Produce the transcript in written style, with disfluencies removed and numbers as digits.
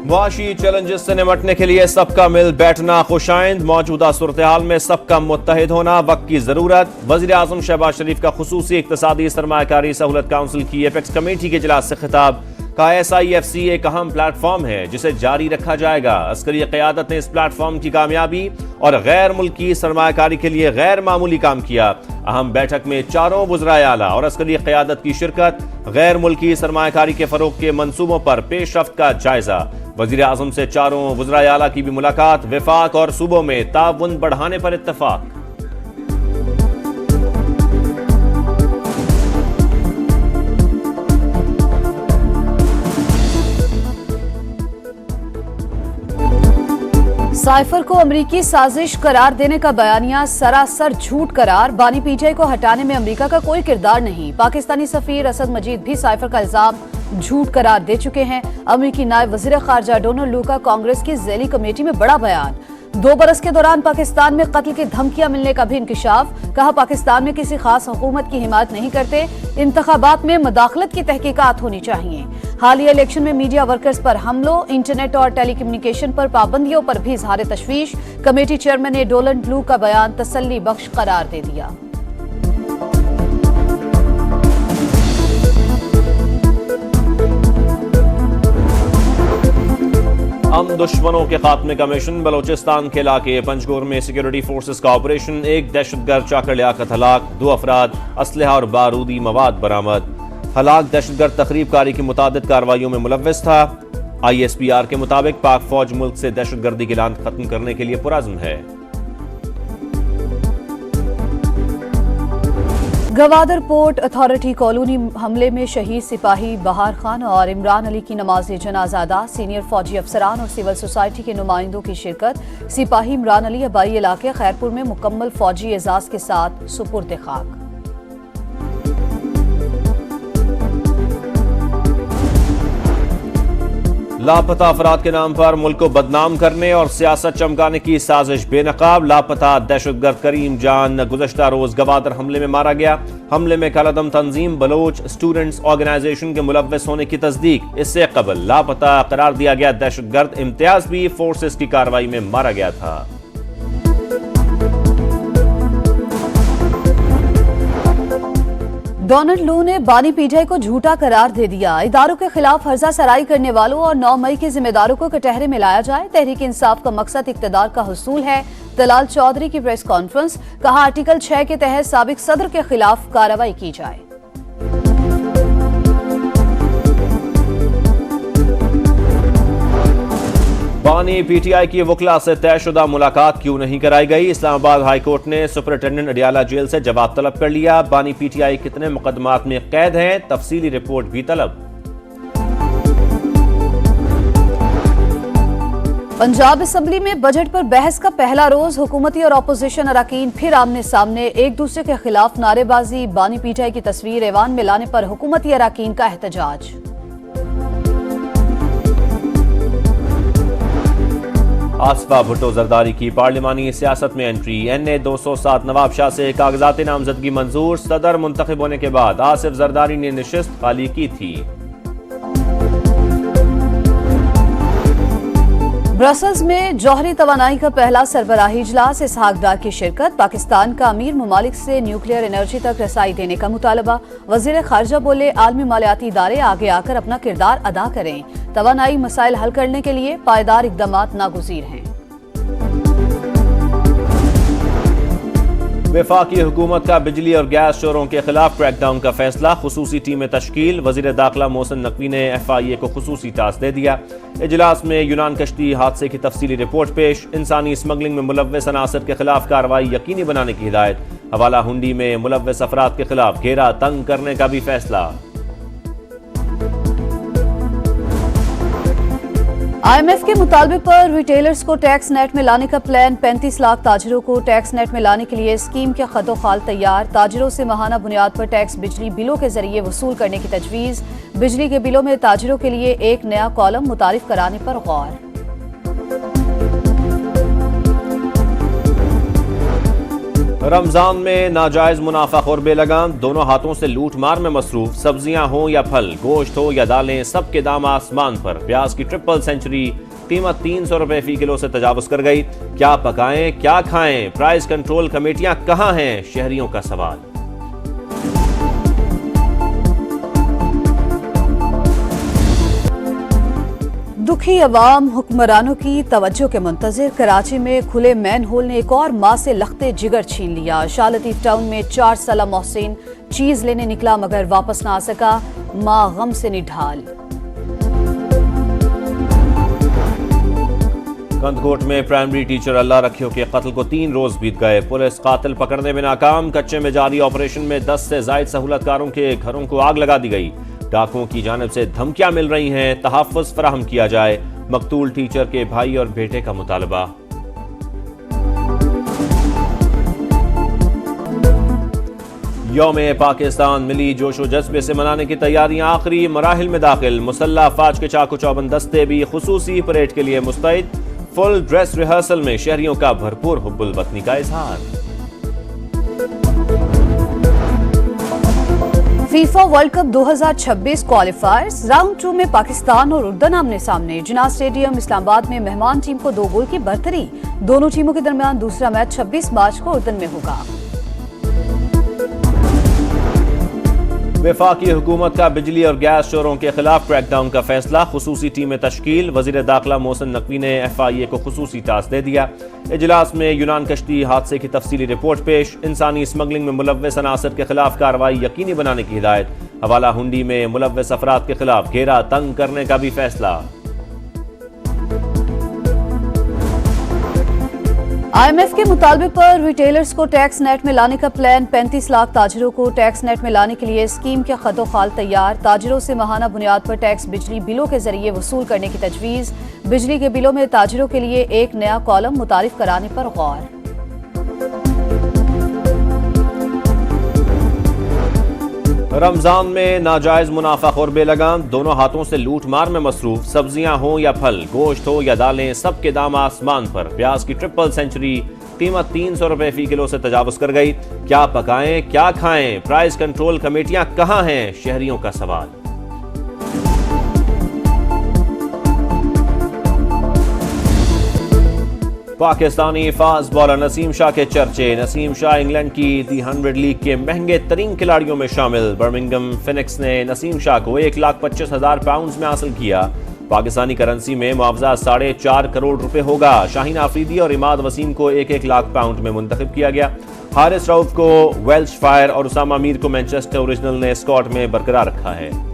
मुआशी चैलेंजेस से निमटने के लिए सबका मिल बैठना खुशाइंद, मौजूदा सूरत हाल में सबका मुत्तहिद होना वक्त की जरूरत। वजीर आजम शहबाज शरीफ का खुसूसी इक्तसादी सरमायाकारी सहूलत काउंसिल की एपेक्स कमेटी के इजलास से खिताब। का SIFC एक अहम प्लेटफॉर्म है जिसे जारी रखा जाएगा। अस्करी क़यादत ने इस प्लेटफॉर्म की कामयाबी और गैर मुल्की सरमायाकारी के लिए गैर मामूली काम किया। अहम बैठक में चारों वज़राए आला और अस्करी क़यादत की शिरकत। गैर मुल्की सरमायाकारी के फरोग के मंसूबों पर पेशरफ्त का जायजा। वज़ीर आज़म से चारों वज़राए आला की भी मुलाकात। विफाक और सूबों में ताउन बढ़ाने पर इत्तफाक। साइफर को अमरीकी साजिश करार देने का बयानिया सरासर झूठ करार। बानी PTI को हटाने में अमरीका का कोई किरदार नहीं। पाकिस्तानी सफीर असद मजीद भी साइफर का इल्जाम झूठ करार दे चुके हैं। अमरीकी नायब वजीर खारजा डोनाल्ड लू का कांग्रेस की ज़ैली कमेटी में बड़ा बयान। 2 बरस के दौरान पाकिस्तान में कत्ल की धमकियां मिलने का भी इंकिशाफ। कहा पाकिस्तान में किसी खास हुकूमत की हिमायत नहीं करते। इंतखाबात में मुदाखलत की तहकीकात होनी चाहिए। हालिया इलेक्शन में मीडिया वर्कर्स पर हमलों, इंटरनेट और टेलीकम्युनिकेशन पर पाबंदियों पर भी इजहार तशवीश। कमेटी चेयरमैन ने डोनाल्ड लू का बयान तसल्ली बख्श करार दे दिया। हम दुश्मनों के खात्मे का मिशन। बलोचिस्तान के इलाके पंजगोर में सिक्योरिटी फोर्सेस का ऑपरेशन। एक दहशतगर्द चाकर लियाकत हलाक, 2 अफराद, असलहा और बारूदी मवाद बरामद। हलाक दहशतगर्द तखरीबकारी की मुतादिद कार्रवाइयों में मुलव्वस था। ISPR के मुताबिक पाक फौज मुल्क से दहशतगर्दी की लानत खत्म करने के लिए पुरअज़्म है। गवादर पोर्ट अथॉरिटी कॉलोनी हमले में शहीद सिपाही बहार खान और इमरान अली की नमाज जनाजा अदा। सीनियर फौजी अफसरान और सिविल सोसाइटी के नुमाइंदों की शिरकत। सिपाही इमरान अली अबाई इलाके खैरपुर में मुकम्मल फौजी एजाज के साथ सुपुर्द खाक। लापता अफराद के नाम पर मुल्क को बदनाम करने और सियासत चमकाने की साजिश बेनकाब। लापता दहशतगर्द करीम जान गुज़श्ता रोज गवादर हमले में मारा गया। हमले में कलअदम तंजीम बलोच स्टूडेंट्स ऑर्गेनाइजेशन के मुलव्वस होने की तस्दीक। इससे कबल लापता करार दिया गया दहशतगर्द इम्तियाज भी फोर्सेस की कार्रवाई में मारा गया था। डोनाल्ड लू ने बानी PTI को झूठा करार दे दिया। इदारों के खिलाफ फर्जा सराई करने वालों और 9 मई के जिम्मेदारों को कटहरे में लाया जाए। तहरीक इंसाफ का मकसद इक्तदार का हुसूल है। तलाल चौधरी की प्रेस कॉन्फ्रेंस। कहा आर्टिकल 6 के तहत साबिक सदर के खिलाफ कार्रवाई की जाए। बानी PTI की वकला से तयशुदा मुलाकात क्यों नहीं कराई गई। इस्लामाबाद हाई कोर्ट ने सुपरिटेंडेंट अडियाला जेल से जवाब तलब कर लिया। बानी PTI कितने मुकदमात में कैद हैं, तफसीली रिपोर्ट भी तलब। पंजाब असेंबली में बजट पर बहस का पहला रोज। हुकूमती और अपोजिशन अरकान फिर आमने सामने। एक दूसरे के खिलाफ नारेबाजी। बानी PTI की तस्वीर ऐवान में लाने पर हुकूमती अरकान का एहतजाज। आसफा भुट्टो जरदारी की पार्लिमानी सियासत में एंट्री। NA 207 नवाब शाह से कागजात नामजदगी मंजूर। सदर मुंतखब होने के बाद आसिफ जरदारी ने नशिस्त खाली की थी। ब्रसल्स में जौहरी तवानाई का पहला सरबराही इजलास। इसहाक डार की शिरकत। पाकिस्तान का अमीर ममालिक से न्यूक्लियर एनर्जी तक रसाई देने का मुतालबा। वजीर खारजा बोले आलमी मालियाती इदारे आगे आकर अपना किरदार अदा करें। तवानाई मसाइल हल करने के लिए पायदार इक़दामात नागुज़ीर हैं। वफाकी हुकूमत का बिजली और गैस चोरों के खिलाफ क्रैकडाउन का फैसला। खुसूसी टीमें तश्कील। वजीर दाखिला मोहसिन नकवी ने FIA को खुसूसी टास्क दे दिया। इजलास में यूनान कश्ती हादसे की तफसीली रिपोर्ट पेश। इंसानी स्मगलिंग में मुलव्वस अनासर के खिलाफ कार्रवाई यकीनी बनाने की हिदायत। हवाला हुंडी में मुलव्वस अफराद के खिलाफ घेरा तंग करने का भी फैसला। IMF के मुतालबे पर रिटेलर्स को टैक्स नेट में लाने का प्लान। 35 लाख ताजिरों को टैक्स नेट में लाने के लिए स्कीम के खतोखाल तैयार। ताजिरों से माहाना बुनियाद पर टैक्स बिजली बिलों के जरिए वसूल करने की तजवीज़। बिजली के बिलों में ताजिरों के लिए एक नया कॉलम मुतारिफ कराने पर गौर। रमजान में नाजायज मुनाफाखोर बेलगाम, दोनों हाथों से लूट मार में मसरूफ। सब्जियां हों या फल, गोश्त हो या दालें, सबके दाम आसमान पर। प्याज की ट्रिपल सेंचुरी, कीमत 300 रुपए फी किलो से तजावुज कर गई। क्या पकाएं क्या खाएं, प्राइस कंट्रोल कमेटियां कहां हैं, शहरियों का सवाल। दुखी अवाम हुक्मरानों की तवज्जो के मुंतजिर। कराची में खुले मैन होल ने एक और मां से लख्ते जिगर छीन लिया। शाह लतीफ टाउन में 4 साला मोहसिन चीज लेने निकला मगर वापस ना आ सका। मां गम से निढाल। कंदकोट में प्राइमरी टीचर अल्लाह रखियो के कत्ल को 3 रोज बीत गए। पुलिस कातिल पकड़ने में नाकाम। कच्चे में जारी ऑपरेशन में 10 से जायद सहूलतकारों के घरों को आग लगा दी गई। डाकुओं की जानिब से धमकियां मिल रही हैं, तहफ़्फ़ुज़ फराहम किया जाए। मकतूल टीचर के भाई और बेटे का मुतालबा। यौम पाकिस्तान मिली जोशो जज्बे से मनाने की तैयारियां आखिरी मराहिल में दाखिल। मुसल्ला अफवाज के चाको चौबंद दस्ते भी खुसूसी परेड के लिए मुस्तैद। फुल ड्रेस रिहर्सल में शहरियों का भरपूर हुब्बुल वतनी का इजहार। फीफा वर्ल्ड कप 2026 क्वालिफायर्स राउंड 2 में पाकिस्तान और उर्दन आमने सामने। जिन्ना स्टेडियम इस्लामाबाद में मेहमान टीम को 2 गोल की बढ़तरी। दोनों टीमों के दरमियान दूसरा मैच 26 मार्च को उर्दन में होगा। वफाकी हुकूमत का बिजली और गैस चोरों के खिलाफ क्रैकडाउन का फैसला। खुसूसी टीमें तश्कील। वजीर दाखिला मोहसिन नकवी ने FIA को खुसूसी टास्क दे दिया। इजलास में यूनान कश्ती हादसे की तफसीली रिपोर्ट पेश। इंसानी स्मगलिंग में मुलव्वस अनासर के खिलाफ कार्रवाई यकीनी बनाने की हिदायत। हवाला हुंडी में मुलव्वस अफराद के खिलाफ घेरा तंग करने का भी फैसला। IMF के मुतालबे पर रिटेलर्स को टैक्स नेट में लाने का प्लान। 35 लाख ताजिरों को टैक्स नेट में लाने के लिए स्कीम के खतोखाल तैयार। ताजिरों से माहाना बुनियाद पर टैक्स बिजली बिलों के जरिए वसूल करने की तजवीज़। बिजली के बिलों में ताजिरों के लिए एक नया कॉलम मुतारिफ कराने पर गौर। रमजान में नाजायज मुनाफाखोर बेलगाम, दोनों हाथों से लूट मार में मसरूफ। सब्जियां हों या फल, गोश्त हो या दालें, सबके दाम आसमान पर। प्याज की ट्रिपल सेंचुरी, कीमत 300 रुपए फी किलो से तजावुज कर गई। क्या पकाएं क्या खाएं, प्राइस कंट्रोल कमेटियां कहां हैं, शहरियों का सवाल। पाकिस्तानी फास्ट बॉलर नसीम शाह के चर्चे। नसीम शाह इंग्लैंड की दी 100 लीग के महंगे तरीन खिलाड़ियों में शामिल। बर्मिंघम फिनिक्स ने नसीम शाह को 1,25,000 पाउंड में हासिल किया। पाकिस्तानी करेंसी में मुआवजा 4.5 करोड़ रुपए होगा। शाहीन आफरीदी और इमाद वसीम को 1-1 लाख पाउंड में मुंतखब किया गया। हारिस रऊफ को वेल्श फायर और उसामा मीर को मैनचेस्टर ओरिजिनल ने स्क्वाड में बरकरार रखा है।